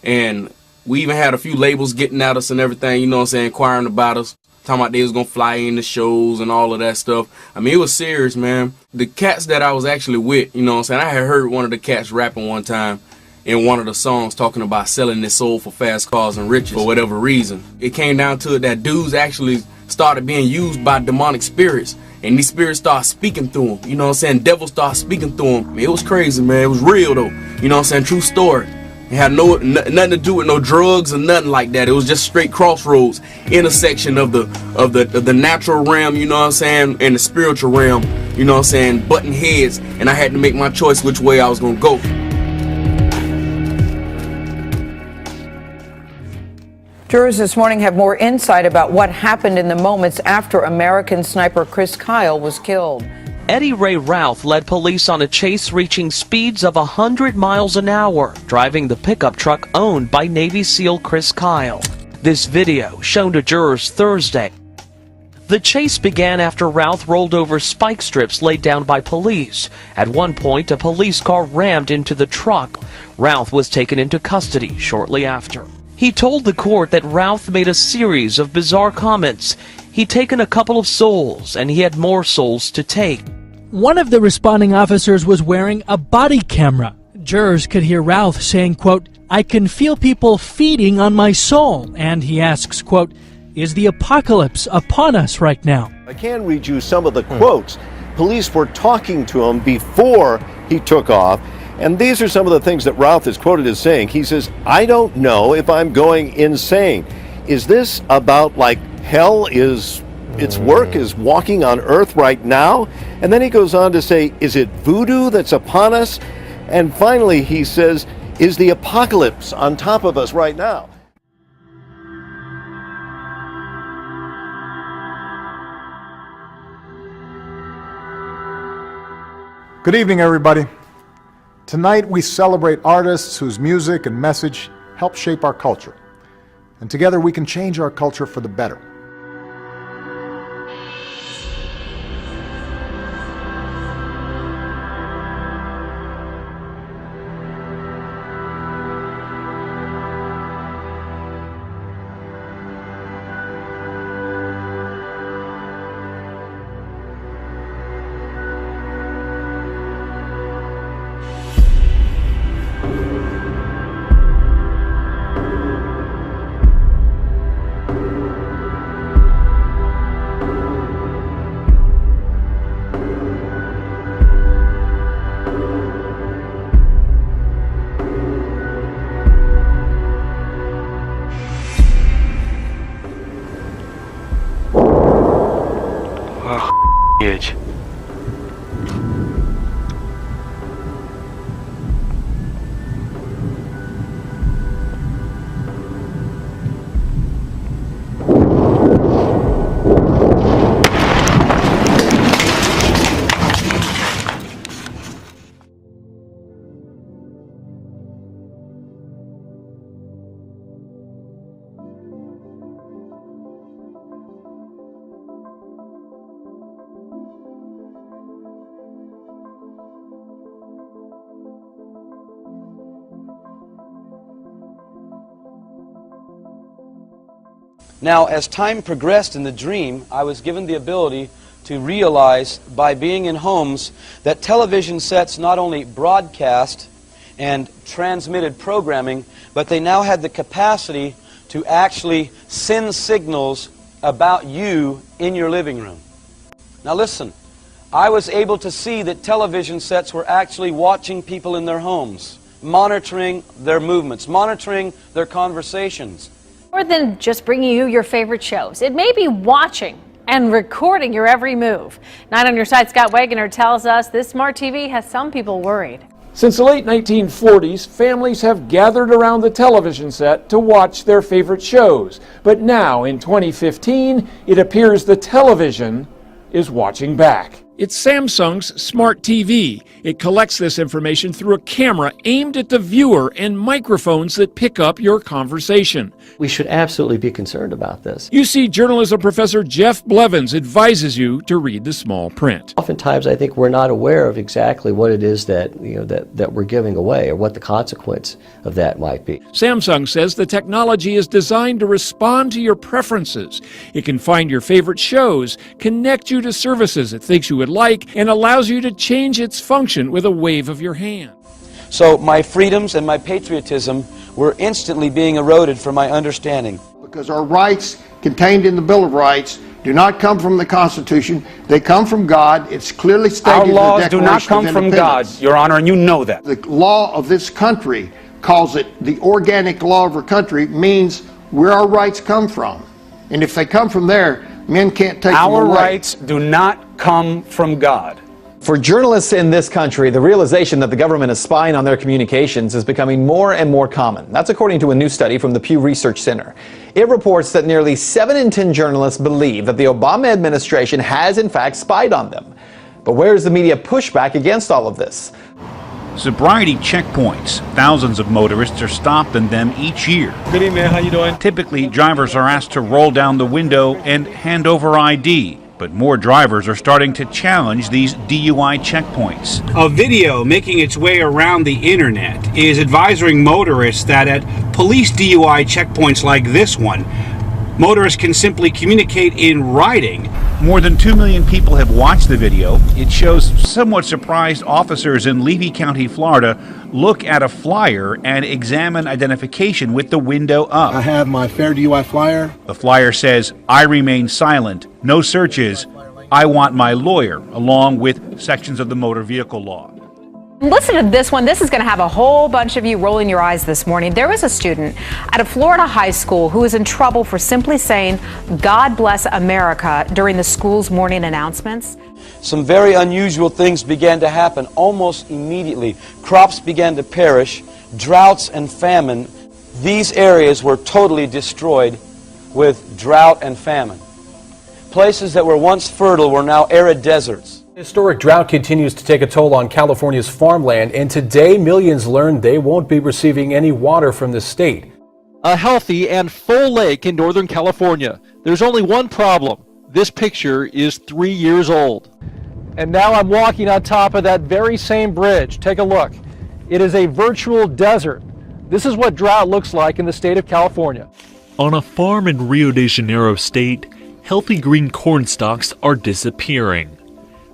And we even had a few labels getting at us and everything, you know what I'm saying, inquiring about us, talking about they was going to fly in the shows and all of that stuff. I mean, it was serious, man. The cats that I was actually with, you know what I'm saying, I had heard one of the cats rapping one time in one of the songs talking about selling their soul for fast cars and riches for whatever reason. It came down to it that dudes actually started being used by demonic spirits, and these spirits started speaking through them, you know what I'm saying, devils started speaking through them. I mean, it was crazy, man. It was real though, you know what I'm saying, true story. It had nothing to do with no drugs or nothing like that. It was just straight crossroads, intersection of the natural realm, you know what I'm saying, and the spiritual realm, you know what I'm saying, butting heads, and I had to make my choice which way I was gonna go. Jurors this morning have more insight about what happened in the moments after American sniper Chris Kyle was killed. Eddie Ray Routh led police on a chase reaching speeds of 100 miles an hour, driving the pickup truck owned by Navy SEAL Chris Kyle. This video shown to jurors Thursday. The chase began after Routh rolled over spike strips laid down by police. At one point, a police car rammed into the truck. Routh was taken into custody shortly after. He told the court that Routh made a series of bizarre comments. He'd taken a couple of souls, and he had more souls to take. One of the responding officers was wearing a body camera. Jurors could hear Routh saying, quote, "I can feel people feeding on my soul." And he asks, quote, "Is the apocalypse upon us right now?" I can read you some of the quotes. Police were talking to him before he took off. And these are some of the things that Routh is quoted as saying. He says, "I don't know if I'm going insane. Is this about like hell is its work is walking on earth right now?" And then he goes on to say, "Is it voodoo that's upon us?" And finally he says, "Is the apocalypse on top of us right now?" Good evening, everybody. Tonight we celebrate artists whose music and message help shape our culture. And together we can change our culture for the better. Huge. Now, as time progressed in the dream, I was given the ability to realize by being in homes that television sets not only broadcast and transmitted programming, but they now had the capacity to actually send signals about you in your living room. Now listen, I was able to see that television sets were actually watching people in their homes, monitoring their movements, monitoring their conversations. More than just bringing you your favorite shows, it may be watching and recording your every move. 9 on your side, Scott Wagoner tells us this smart TV has some people worried. Since the late 1940s, families have gathered around the television set to watch their favorite shows. But now, in 2015, it appears the television is watching back. It's Samsung's smart TV. It collects this information through a camera aimed at the viewer and microphones that pick up your conversation. We should absolutely be concerned about this. UC journalism professor Jeff Blevins advises you to read the small print. Oftentimes, I think we're not aware of exactly what it is that we're giving away, or what the consequence of that might be. Samsung says the technology is designed to respond to your preferences. It can find your favorite shows, connect you to services it thinks you would like, and allows you to change its function with a wave of your hand. So my freedoms and my patriotism were instantly being eroded from my understanding. Because our rights contained in the Bill of Rights do not come from the Constitution. They come from God. It's clearly stated in the Declaration of Independence. Our laws do not come from God, Your Honor, and you know that. The law of this country calls it the organic law of our country, means where our rights come from. And if they come from there, men can't take them away. Our rights do not come from God. For journalists in this country, the realization that the government is spying on their communications is becoming more and more common. That's according to a new study from the Pew Research Center. It reports that nearly 7 in 10 journalists believe that the Obama administration has in fact spied on them. But where is the media pushback against all of this? Sobriety checkpoints. Thousands of motorists are stopped in them each year. Good evening, man. How you doing? Typically, drivers are asked to roll down the window and hand over ID. But more drivers are starting to challenge these DUI checkpoints. A video making its way around the internet is advising motorists that at police DUI checkpoints like this one, motorists can simply communicate in writing. More than 2 million people have watched the video. It shows somewhat surprised officers in Levy County, Florida, look at a flyer and examine identification with the window up. I have my fair DUI flyer. The flyer says, "I remain silent, no searches, I want my lawyer," along with sections of the motor vehicle law. Listen to this one. This is going to have a whole bunch of you rolling your eyes this morning. There was a student at a Florida high school who was in trouble for simply saying, "God bless America," during the school's morning announcements. Some very unusual things began to happen almost immediately. Crops began to perish, droughts and famine. These areas were totally destroyed with drought and famine. Places that were once fertile were now arid deserts. Historic drought continues to take a toll on California's farmland, and today millions learned they won't be receiving any water from the state. A healthy and full lake in Northern California. There's only one problem. This picture is 3 years old. And now I'm walking on top of that very same bridge. Take a look. It is a virtual desert. This is what drought looks like in the state of California. On a farm in Rio de Janeiro state, healthy green corn stalks are disappearing.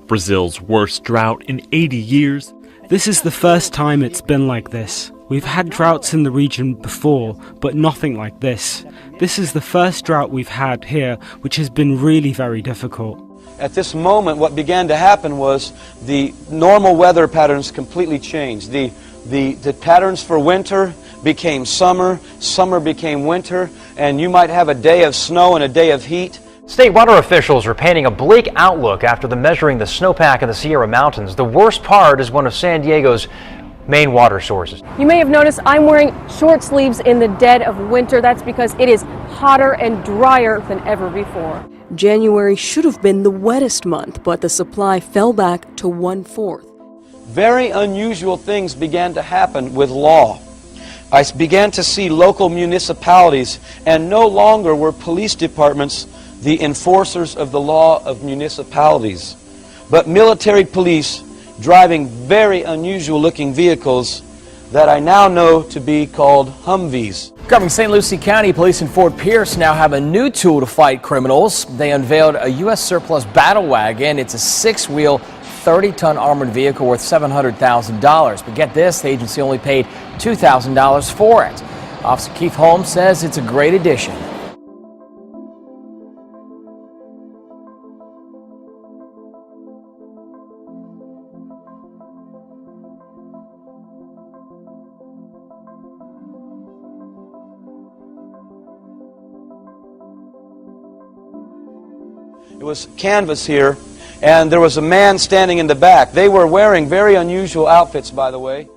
Brazil's worst drought in 80 years. This is the first time it's been like this. We've had droughts in the region before, but nothing like this. This is the first drought we've had here, which has been really very difficult. At this moment, what began to happen was the normal weather patterns completely changed. The patterns for winter became summer, summer became winter, and you might have a day of snow and a day of heat. State water officials are painting a bleak outlook after measuring the snowpack in the Sierra Mountains. The worst part is one of San Diego's main water sources. You may have noticed I'm wearing short sleeves in the dead of winter. That's because it is hotter and drier than ever before. January should have been the wettest month, but the supply fell back to 1/4. Very unusual things began to happen with law. I began to see local municipalities, and no longer were police departments the enforcers of the law of municipalities, but military police driving very unusual looking vehicles that I now know to be called Humvees. Covering St. Lucie County, police in Fort Pierce now have a new tool to fight criminals. They unveiled a U.S. surplus battle wagon. It's a 6-wheel, 30-ton armored vehicle worth $700,000. But get this, the agency only paid $2,000 for it. Officer Keith Holmes says it's a great addition. It was canvas here, and there was a man standing in the back. They were wearing very unusual outfits, by the way.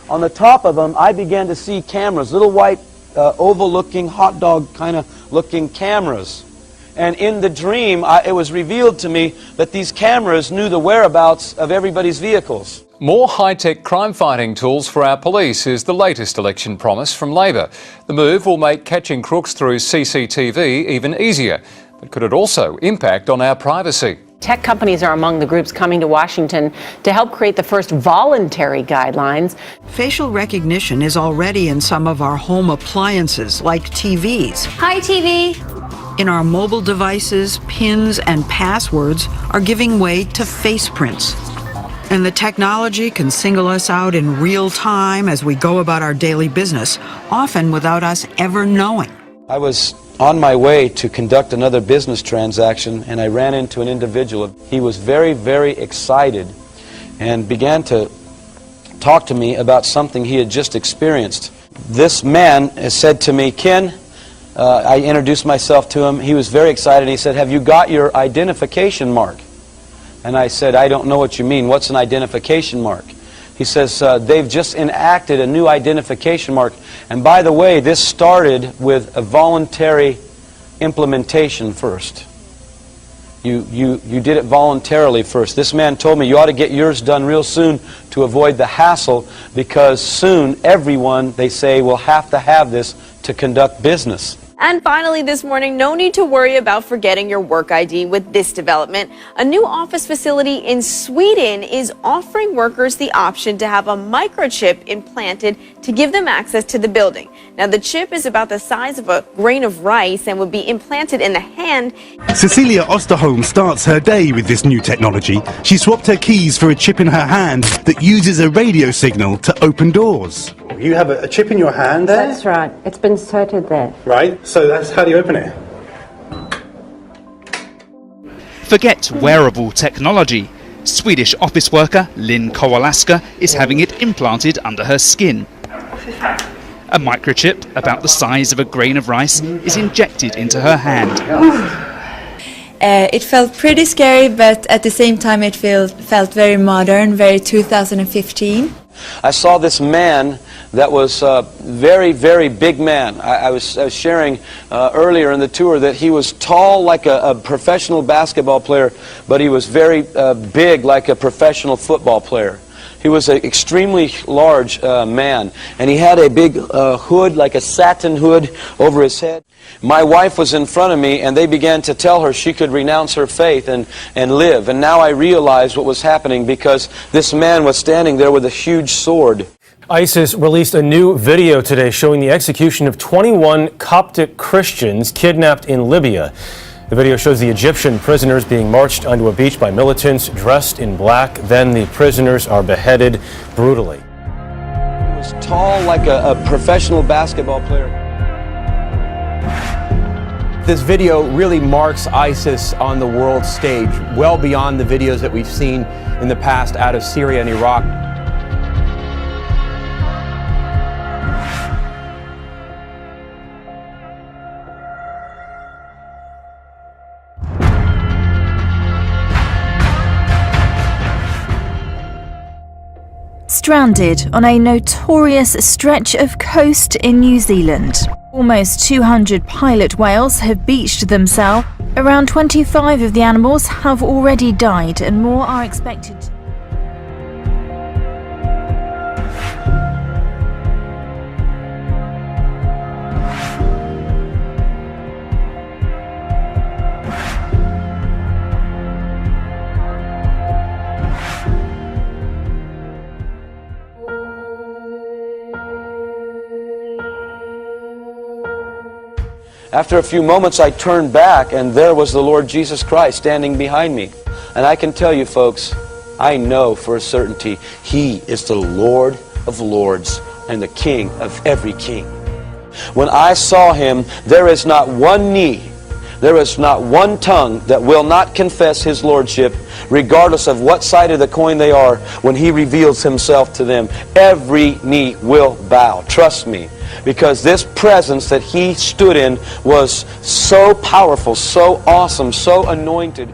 on the top of them, I began to see cameras, little white oval-looking, hot dog kind of looking cameras. And in the dream, it was revealed to me that these cameras knew the whereabouts of everybody's vehicles. More high-tech crime-fighting tools for our police is the latest election promise from Labor. The move will make catching crooks through CCTV even easier. But could it also impact on our privacy? Tech companies are among the groups coming to Washington to help create the first voluntary guidelines. Facial recognition is already in some of our home appliances, like TVs. Hi, TV. In our mobile devices, pins and passwords are giving way to face prints. And the technology can single us out in real time as we go about our daily business, often without us ever knowing. I was on my way to conduct another business transaction, and I ran into an individual. He was very, very excited and began to talk to me about something he had just experienced. This man said to me, Ken, I introduced myself to him. He was very excited. He said, have you got your identification mark? And I said, I don't know what you mean. What's an identification mark? He says, they've just enacted a new identification mark. And by the way, this started with a voluntary implementation first. You did it voluntarily first. This man told me you ought to get yours done real soon to avoid the hassle, because soon everyone, they say, will have to have this to conduct business. And finally this morning, no need to worry about forgetting your work ID with this development. A new office facility in Sweden is offering workers the option to have a microchip implanted to give them access to the building. Now, the chip is about the size of a grain of rice and would be implanted in the hand. Cecilia Osterholm starts her day with this new technology. She swapped her keys for a chip in her hand that uses a radio signal to open doors. You have a chip in your hand there? That's right. It's been inserted there. Right. So that's how do you open it? Forget wearable technology. Swedish office worker Lynn Kowalaska is having it implanted under her skin. A microchip about the size of a grain of rice is injected into her hand. It felt pretty scary, but at the same time it felt very modern, very 2015. I saw this man that was a very, very big man. I was sharing earlier in the tour that he was tall like a professional basketball player, but he was very big like a professional football player. He was an extremely large man, and he had a big hood, like a satin hood, over his head. My wife was in front of me, and they began to tell her she could renounce her faith and live. And now I realized what was happening, because this man was standing there with a huge sword. ISIS released a new video today showing the execution of 21 Coptic Christians kidnapped in Libya. The video shows the Egyptian prisoners being marched onto a beach by militants dressed in black. Then the prisoners are beheaded brutally. He was tall like a professional basketball player. This video really marks ISIS on the world stage, well beyond the videos that we've seen in the past out of Syria and Iraq. Stranded on a notorious stretch of coast in New Zealand. Almost 200 pilot whales have beached themselves. Around 25 of the animals have already died, and more are expected. After a few moments, I turned back, and there was the Lord Jesus Christ standing behind me. And I can tell you, folks, I know for a certainty He is the Lord of lords and the King of every king. When I saw Him, there is not one knee, there is not one tongue that will not confess His lordship, regardless of what side of the coin they are. When He reveals Himself to them, every knee will bow. Trust me. Because this presence that He stood in was so powerful, so awesome, so anointed.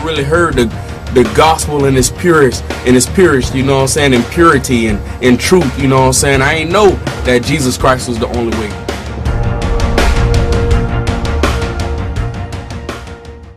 really heard the gospel in its purest, you know what I'm saying, in purity and in truth, you know what I'm saying. I ain't know that Jesus Christ was the only way.